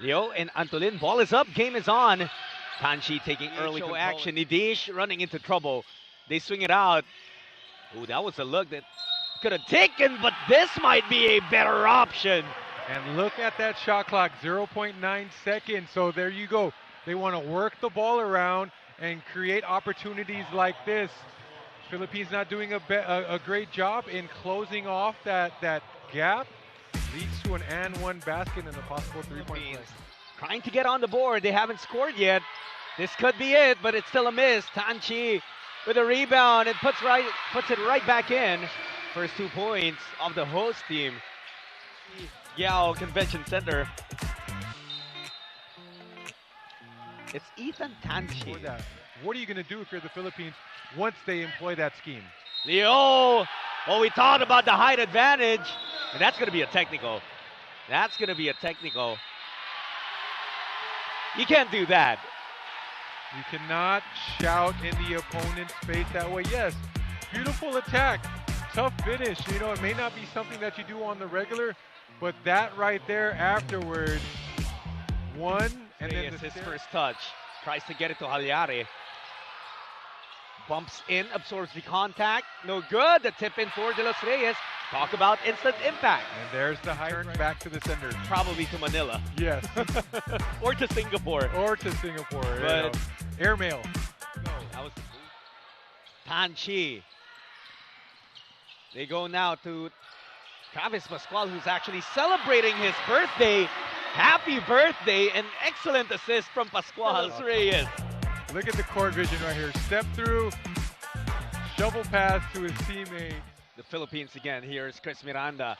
Leo and Antolin, ball is up, game is on. Tanchi taking early action. Nidish running into trouble. They swing it out. Ooh, that was a look that could have taken, but this might be a better option. And look at that shot clock, 0.9 seconds. So there you go. They want to work the ball around and create opportunities like this. Philippines not doing a great job in closing off that gap. Leads to an and one basket and a possible three-point play. Trying to get on the board. They haven't scored yet. This could be it, but it's still a miss. Tanchi with a rebound and puts it right back in. First 2 points of the host team. Yao Convention Center. It's Ethan Tanchi. What are you going to do if you're the Philippines once they employ that scheme? Leo, well, we thought about the height advantage, and that's going to be a technical. That's going to be a technical. You can't do that. You cannot shout in the opponent's face that way. Yes, beautiful attack, tough finish. You know, it may not be something that you do on the regular, but that right there afterwards, one, and then his first touch. Tries to get it to Halyari. Bumps in, absorbs the contact. No good. The tip in for De Los Reyes. Talk about instant impact. And there's the high turn back to the sender. Probably to Manila. Yes. Or to Singapore. Or to Singapore. But airmail. No, that was Tanchi. They go now to Travis Pascual, who's actually celebrating his birthday. Happy birthday, an excellent assist from Pascual Reyes. Look at the court vision right here. Step through, shovel pass to his teammate. The Philippines again. Here's Chris Miranda.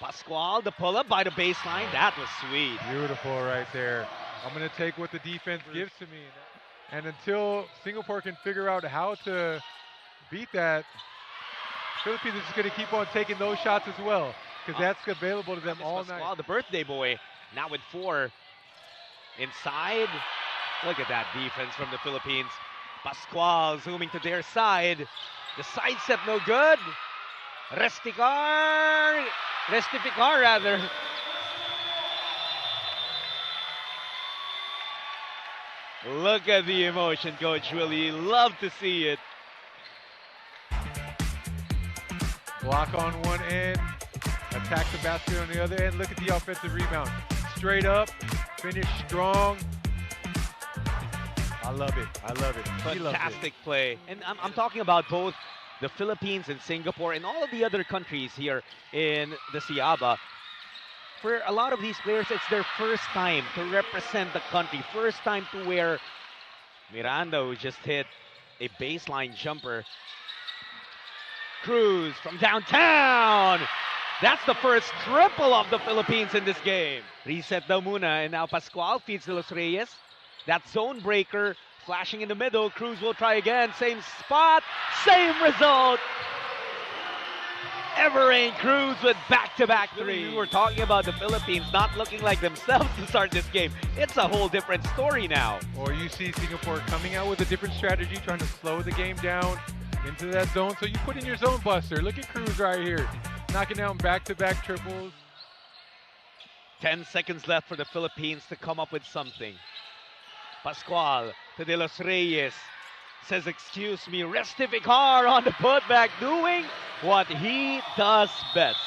Pascual, the pull-up by the baseline. That was sweet. Beautiful right there. I'm going to take what the defense gives to me. And until Singapore can figure out how to beat that, Philippines is just going to keep on taking those shots as well, because that's available to them all Pascual, night. The birthday boy, now with 4 inside. Look at that defense from the Philippines. Pascual zooming to their side. The side step no good. Restificar rather. Look at the emotion, Coach Willie. Love to see it. Block on one end, attack the basket on the other end. Look at the offensive rebound. Straight up, finish strong. I love it. I love it. Fantastic play. And I'm talking about both the Philippines and Singapore and all of the other countries here in the SEABA. For a lot of these players, it's their first time to represent the country. First time to wear. Miranda, who just hit a baseline jumper. Cruz from downtown. That's the first triple of the Philippines in this game. Reset daw muna, and now Pascual feeds De Los Reyes. That zone breaker flashing in the middle. Cruz will try again. Same spot, same result. Everrain Cruz with back-to-back threes. We were talking about the Philippines not looking like themselves to start this game. It's a whole different story now. Or you see Singapore coming out with a different strategy, trying to slow the game down into that zone. So you put in your zone buster. Look at Cruz right here, knocking down back-to-back triples. 10 seconds left for the Philippines to come up with something. Pascual to De Los Reyes. Says, excuse me, Restificar on the putback, doing what he does best.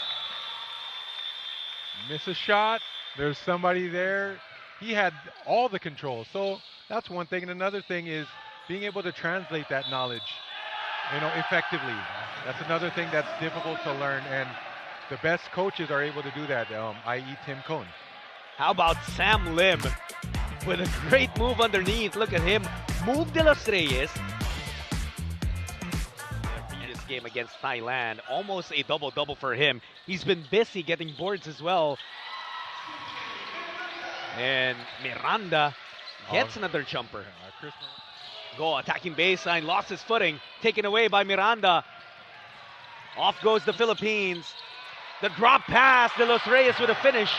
Miss a shot. There's somebody there. He had all the control. So that's one thing. And another thing is being able to translate that knowledge, effectively. That's another thing that's difficult to learn. And the best coaches are able to do that, i.e. Tim Cohn. How about Sam Lim with a great move underneath? Look at him move De Los Reyes. Previous game against Thailand, almost a double-double for him. He's been busy getting boards as well. And Miranda gets another jumper. Go attacking baseline, lost his footing, taken away by Miranda. Off goes the Philippines. The drop pass, De Los Reyes with a finish.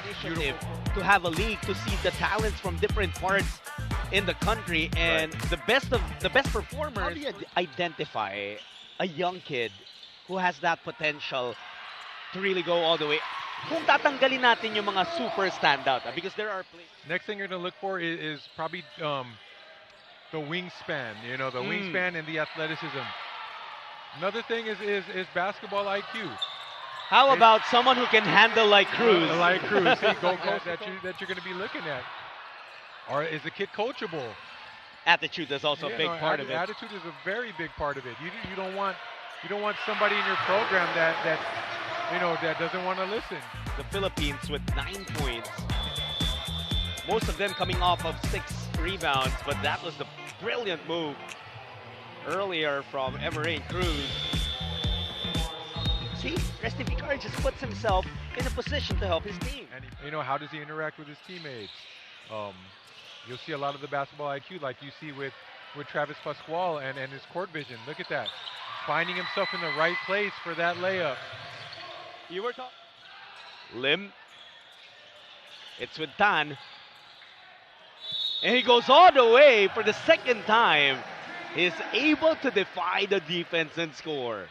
Initiative to have a league to see the talents from different parts in the country, and the best performers. How do you identify a young kid who has that potential to really go all the way? kung tatanggalin natin yung mga super standout. Because there are players. Next thing you're going to look for is probably the wingspan, the wingspan and the athleticism. Another thing is basketball IQ. How about someone who can handle like Cruz? Like Cruz, see, go that you're going to be looking at. Or is the kid coachable? Attitude is also a big part of it. Attitude is a very big part of it. You don't want somebody in your program that doesn't want to listen. The Philippines with 9 points. Most of them coming off of 6 rebounds, but that was the brilliant move earlier from Emery Cruz. See, Resty Vicar just puts himself in a position to help his team. And how does he interact with his teammates? You'll see a lot of the basketball IQ like you see with Travis Pascual and his court vision. Look at that. Finding himself in the right place for that layup. You were talking. Lim. It's with Tan. And he goes all the way for the second time. He's able to defy the defense and score.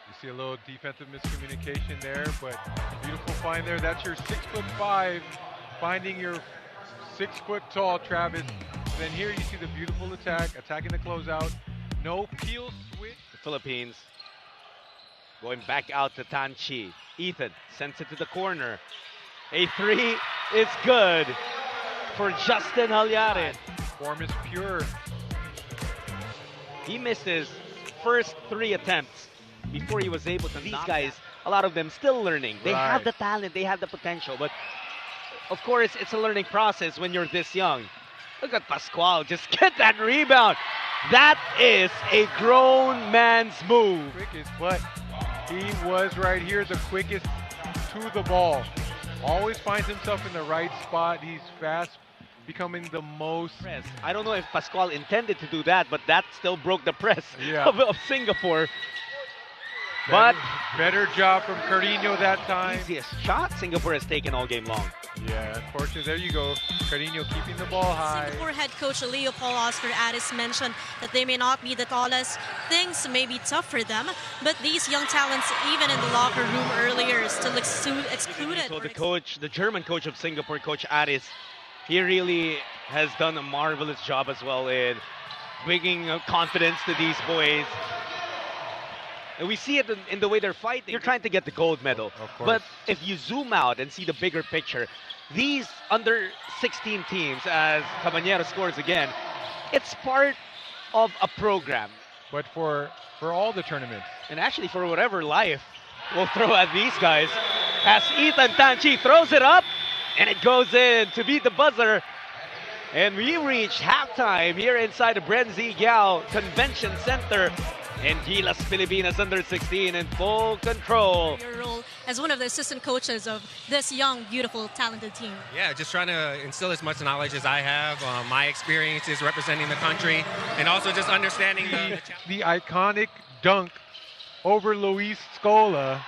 You see a little defensive miscommunication there, but beautiful find there. That's your 6'5", finding your 6-foot-tall Travis. Then here you see the beautiful attacking the closeout. No peel switch. The Philippines going back out to Tanchi. Ethan sends it to the corner. A 3 is good for Justin Halyare. Form is pure. He missed his first 3 attempts before he was able to. These guys, a lot of them still learning. They have the talent, they have the potential, but of course it's a learning process when you're this young. Look at Pascual, just get that rebound. That is a grown man's move. Quickest, but he was right here the quickest to the ball. Always finds himself in the right spot. He's fast, becoming the most. I don't know if Pascual intended to do that, but that still broke the press of Singapore. But better job from Carino that time. Easiest shot Singapore has taken all game long. Yeah, unfortunately, there you go. Carino keeping the ball high. Singapore head coach Leopold Oscar Addis mentioned that they may not be the tallest. Things may be tough for them, but these young talents, even in the locker room earlier, still excluded. So the German coach of Singapore, Coach Addis, he really has done a marvelous job as well in bringing confidence to these boys. And we see it in the way they're fighting. You're trying to get the gold medal. But if you zoom out and see the bigger picture, these under 16 teams, as Caballero scores again, it's part of a program. But for all the tournaments. And actually for whatever life we'll throw at these guys. As Ethan Tanchi throws it up, and it goes in to beat the buzzer. And we reach halftime here inside the Brenzy Giao Convention Center. And Gilas Pilipinas under 16 in full control. Your role as one of the assistant coaches of this young, beautiful, talented team. Yeah, just trying to instill as much knowledge as I have, my experiences representing the country, and also just understanding the iconic dunk over Luis Scola.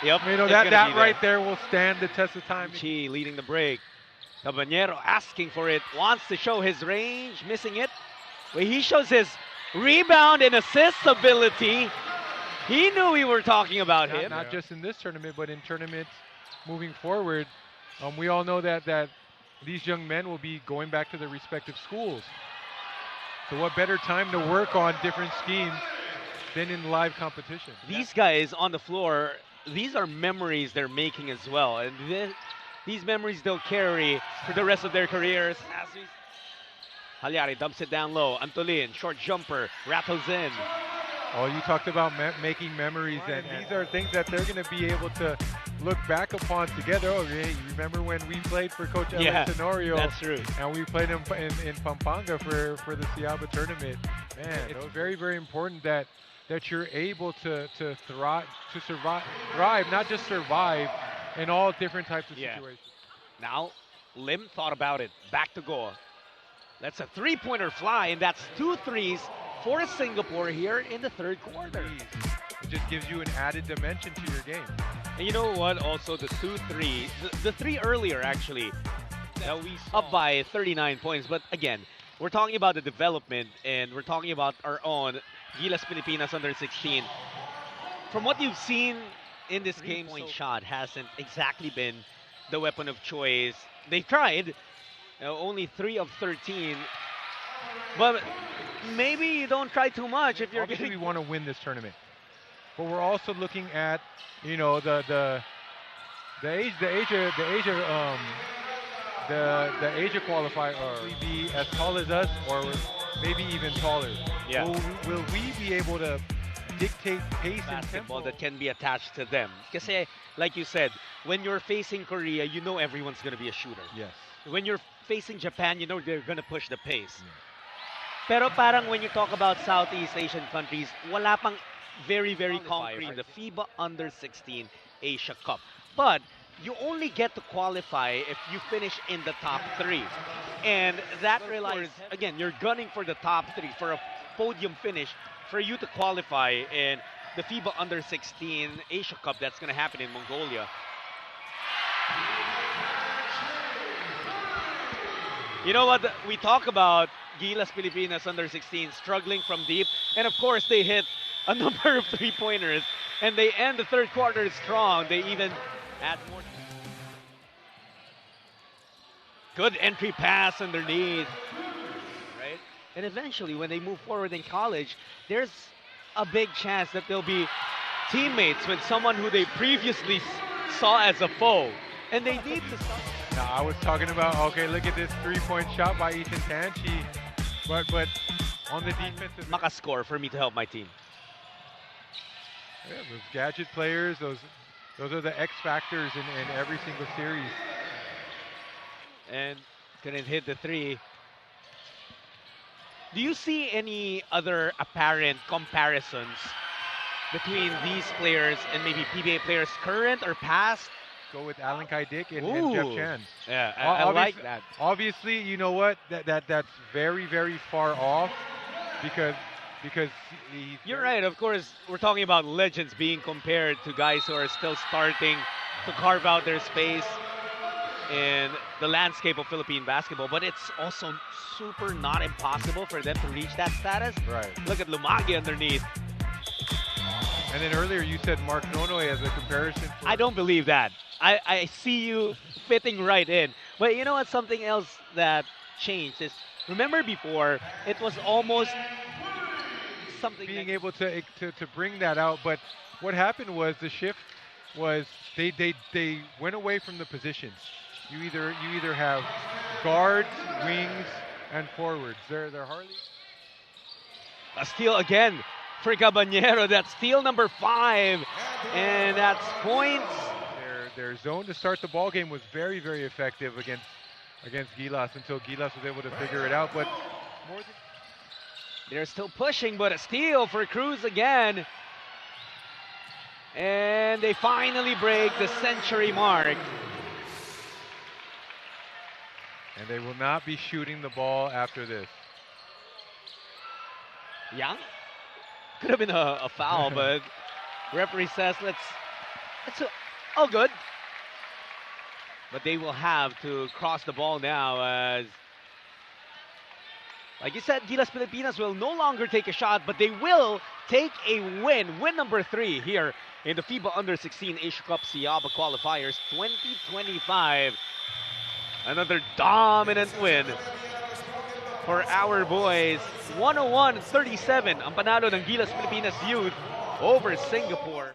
Yep, that right there will stand the test of time. Chi leading the break. Caballero asking for it, wants to show his range, missing it. Well, he shows his rebound and assist ability. He knew we were talking about him. Not just in this tournament, but in tournaments moving forward. We all know that these young men will be going back to their respective schools. So what better time to work on different schemes than in live competition? These guys on the floor, these are memories they're making as well. And these memories they'll carry for the rest of their careers. Halyare dumps it down low. Antolin, short jumper, rattles in. Oh, you talked about making memories, and these are things that they're going to be able to look back upon together. Oh, hey, remember when we played for Coach Ellen Tenorio? That's true. And we played in Pampanga for the SEABA tournament. Man, it's very, very important that you're able to thrive, not just survive in all different types of situations. Now, Lim thought about it. Back to Goa. That's a three-pointer fly, and that's 2 threes for Singapore here in the third quarter. It just gives you an added dimension to your game. And you know what? Also, the 2-3, the 3 earlier actually, that we up by 39 points. But again, we're talking about the development, and we're talking about our own Gilas Pilipinas under 16. From what you've seen in this game, point shot hasn't exactly been the weapon of choice. They tried, only 3 of 13, but maybe you don't try too much if you're Obviously, getting. we want to win this tournament, but we're also looking at, you know, the Asia qualifier, or we be as tall as us, or maybe even taller. Yeah. Will we be able to dictate pace and Basketball tempo? that can be attached to them? Kasi, like you said, when you're facing Korea, you know everyone's going to be a shooter. Yes. When you're facing Japan, you know they're going to push the pace. Pero parang when you talk about Southeast Asian countries, wala pang very, very concrete. The FIBA U16 Asia Cup. But you only get to qualify if you finish in the top 3. And that relies, again, you're gunning for the top 3, for a podium finish, for you to qualify in the FIBA U16 Asia Cup that's going to happen in Mongolia. You know what? We talk about Gilas Pilipinas U16 struggling from deep, and of course they hit a number of three-pointers, and they end the third quarter strong. They even add more. Good entry pass underneath, right? And eventually, when they move forward in college, there's a big chance that they'll be teammates with someone who they previously saw as a foe, and they need to stop. Now, I was talking about, okay, look at this three-point shot by Ethan Tanchi, but on the defensive... Makascore for me to help my team. Yeah, those gadget players, those are the X factors in every single series. And couldn't hit the 3. Do you see any other apparent comparisons between these players and maybe PBA players, current or past? Go with Alan Kai-Dick and Jeff Chan. Yeah, I like that. Obviously, you know what? That's very, very far off because You're right. Of course, we're talking about legends being compared to guys who are still starting to carve out their space in the landscape of Philippine basketball. But it's also super not impossible for them to reach that status. Right. Look at Lumagi underneath. And then earlier you said Mark Nonoy as a comparison. I don't believe that. I see you fitting right in. But you know what? Something else that changed is, remember before, it was almost something being able to bring that out. But what happened was the shift was they went away from the positions. You either have guards, wings, and forwards. They're hardly. A steal again for Caballero. That's steal number 5, and that's points. Their zone to start the ball game was very, very effective against Gilas until Gilas was able to figure it out. But more than they're still pushing, but a steal for Cruz again. And they finally break the century mark. And they will not be shooting the ball after this. Yeah, could have been a foul, but referee says let's all good. But they will have to cross the ball now, as like you said, Gilas Pilipinas will no longer take a shot, but they will take a win number 3 here in the FIBA U16 Asia Cup SEABA Qualifiers 2025. Another dominant win for our boys. 101-37 ang panalo ng Gilas Pilipinas Youth over Singapore.